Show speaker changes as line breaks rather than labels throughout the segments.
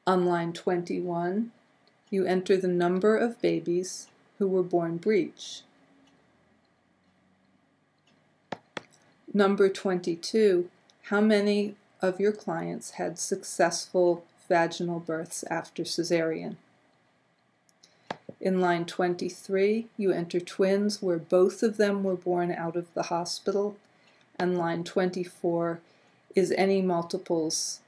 On line 21, you enter the number of babies who were born breech. Number 22, how many of your clients had successful vaginal births after cesarean? In line 23, you enter twins where both of them were born out of the hospital, and line 24 is any multiples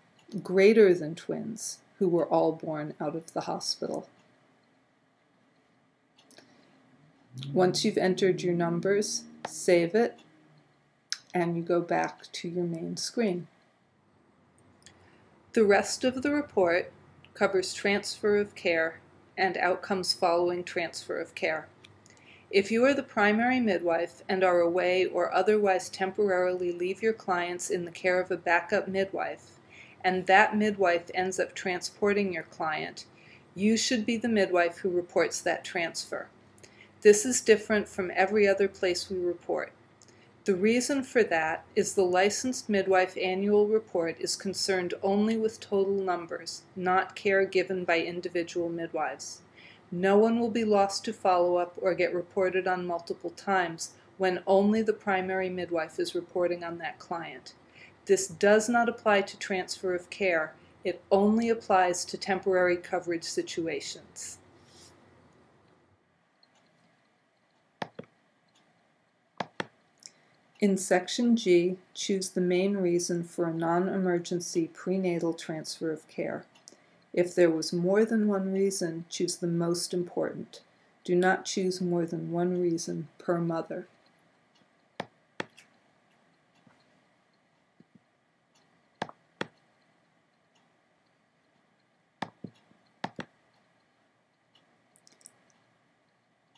greater than twins who were all born out of the hospital. Once you've entered your numbers, save it, and you go back to your main screen. The rest of the report covers transfer of care and outcomes following transfer of care. If you are the primary midwife and are away or otherwise temporarily leave your clients in the care of a backup midwife, and that midwife ends up transporting your client, you should be the midwife who reports that transfer. This is different from every other place we report. The reason for that is the licensed midwife annual report is concerned only with total numbers, not care given by individual midwives. No one will be lost to follow-up or get reported on multiple times when only the primary midwife is reporting on that client. This does not apply to transfer of care. It only applies to temporary coverage situations. In Section G, choose the main reason for a non-emergency prenatal transfer of care. If there was more than one reason, choose the most important. Do not choose more than one reason per mother.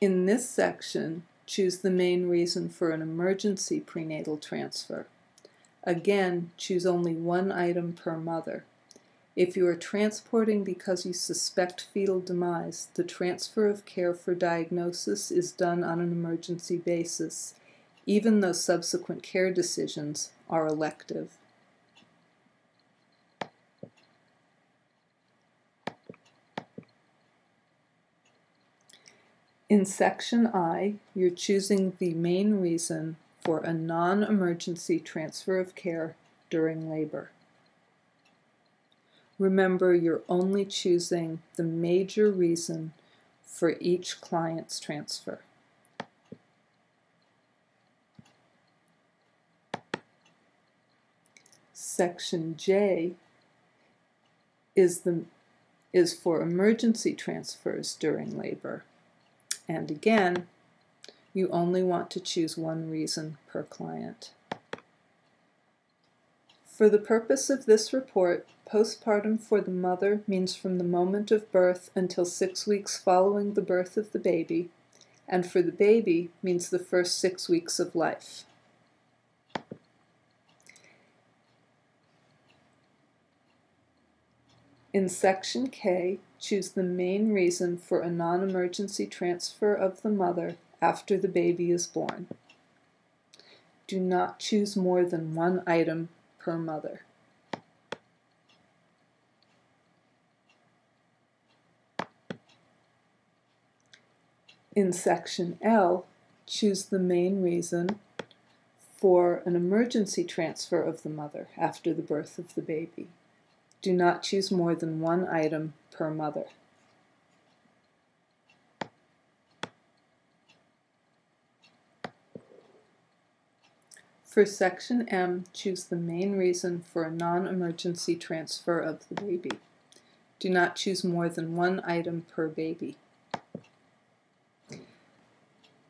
In this section, choose the main reason for an emergency prenatal transfer. Again, choose only one item per mother. If you are transporting because you suspect fetal demise, the transfer of care for diagnosis is done on an emergency basis, even though subsequent care decisions are elective. In Section I, you're choosing the main reason for a non-emergency transfer of care during labor. Remember, you're only choosing the major reason for each client's transfer. Section J is for emergency transfers during labor. And again, you only want to choose one reason per client. For the purpose of this report, postpartum for the mother means from the moment of birth until 6 weeks following the birth of the baby, and for the baby means the first 6 weeks of life. In Section K, choose the main reason for a non-emergency transfer of the mother after the baby is born. Do not choose more than one item per mother. In Section L, choose the main reason for an emergency transfer of the mother after the birth of the baby. Do not choose more than one item per mother. For Section M, choose the main reason for a non-emergency transfer of the baby. Do not choose more than one item per baby.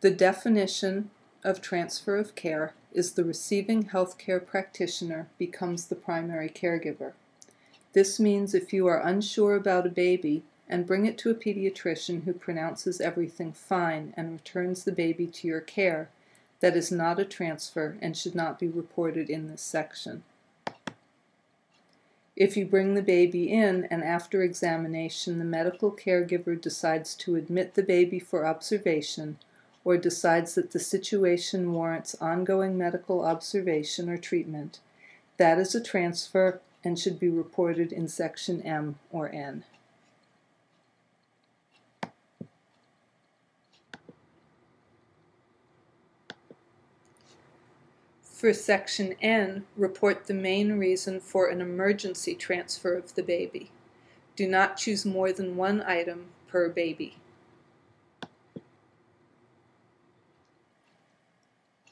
The definition of transfer of care is the receiving healthcare practitioner becomes the primary caregiver. This means if you are unsure about a baby and bring it to a pediatrician who pronounces everything fine and returns the baby to your care, that is not a transfer and should not be reported in this section. If you bring the baby in and after examination the medical caregiver decides to admit the baby for observation or decides that the situation warrants ongoing medical observation or treatment, that is a transfer and should be reported in section M or N. For section N, report the main reason for an emergency transfer of the baby. Do not choose more than one item per baby.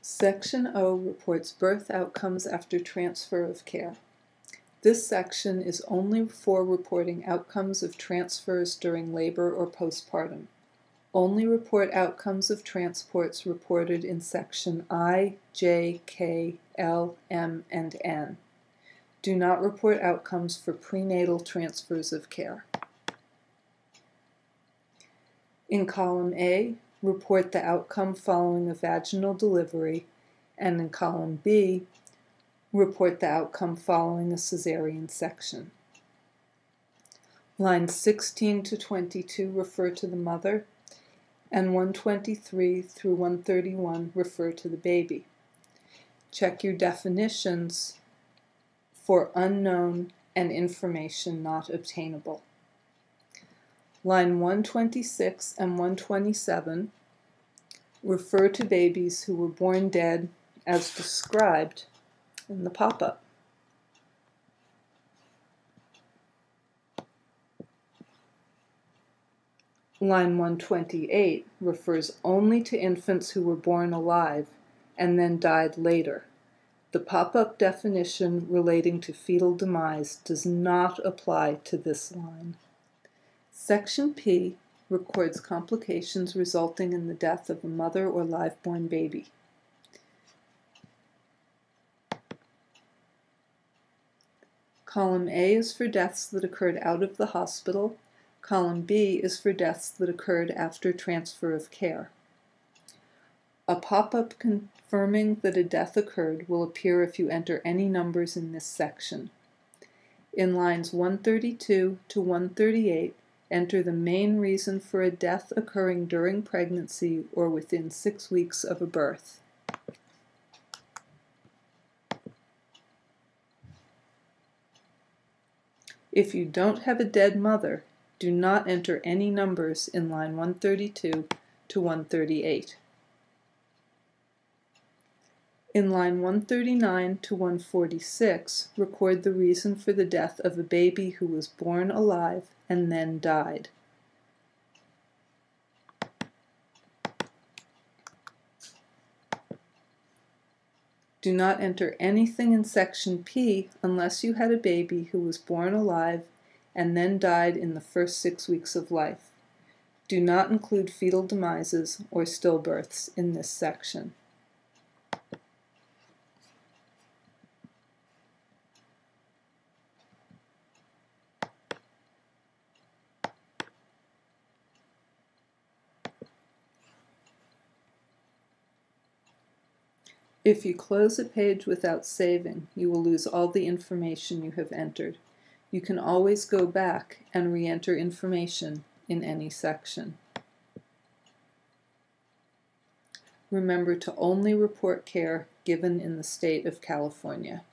Section O reports birth outcomes after transfer of care. This section is only for reporting outcomes of transfers during labor or postpartum. Only report outcomes of transports reported in section I, J, K, L, M, and N. Do not report outcomes for prenatal transfers of care. In column A, report the outcome following a vaginal delivery, and in column B, report the outcome following a cesarean section. Lines 16 to 22 refer to the mother, and 123 through 131 refer to the baby. Check your definitions for unknown and information not obtainable. Line 126 and 127 refer to babies who were born dead as described in the pop-up. Line 128 refers only to infants who were born alive and then died later. The pop-up definition relating to fetal demise does not apply to this line. Section P records complications resulting in the death of a mother or live-born baby. Column A is for deaths that occurred out of the hospital. Column B is for deaths that occurred after transfer of care. A pop-up confirming that a death occurred will appear if you enter any numbers in this section. In lines 132 to 138, enter the main reason for a death occurring during pregnancy or within 6 weeks of a birth. If you don't have a dead mother, do not enter any numbers in line 132 to 138. In line 139 to 146, record the reason for the death of a baby who was born alive and then died. Do not enter anything in section P unless you had a baby who was born alive and then died in the first 6 weeks of life. Do not include fetal demises or stillbirths in this section. If you close a page without saving, you will lose all the information you have entered. You can always go back and re-enter information in any section. Remember to only report care given in the state of California.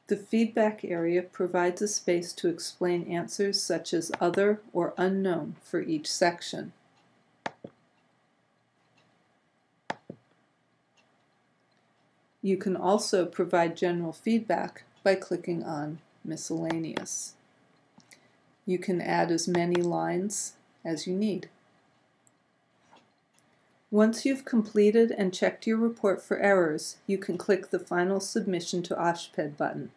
The feedback area provides a space to explain answers such as other or unknown for each section. You can also provide general feedback by clicking on Miscellaneous. You can add as many lines as you need. Once you've completed and checked your report for errors, you can click the Final Submission to OSHPD button.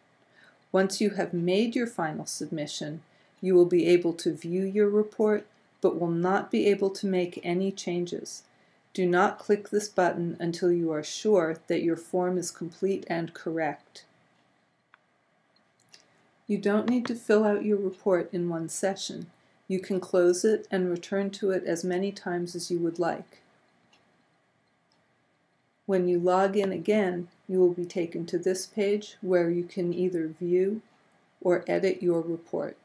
Once you have made your final submission, you will be able to view your report, but will not be able to make any changes. Do not click this button until you are sure that your form is complete and correct. You don't need to fill out your report in one session. You can close it and return to it as many times as you would like. When you log in again, you will be taken to this page where you can either view or edit your report.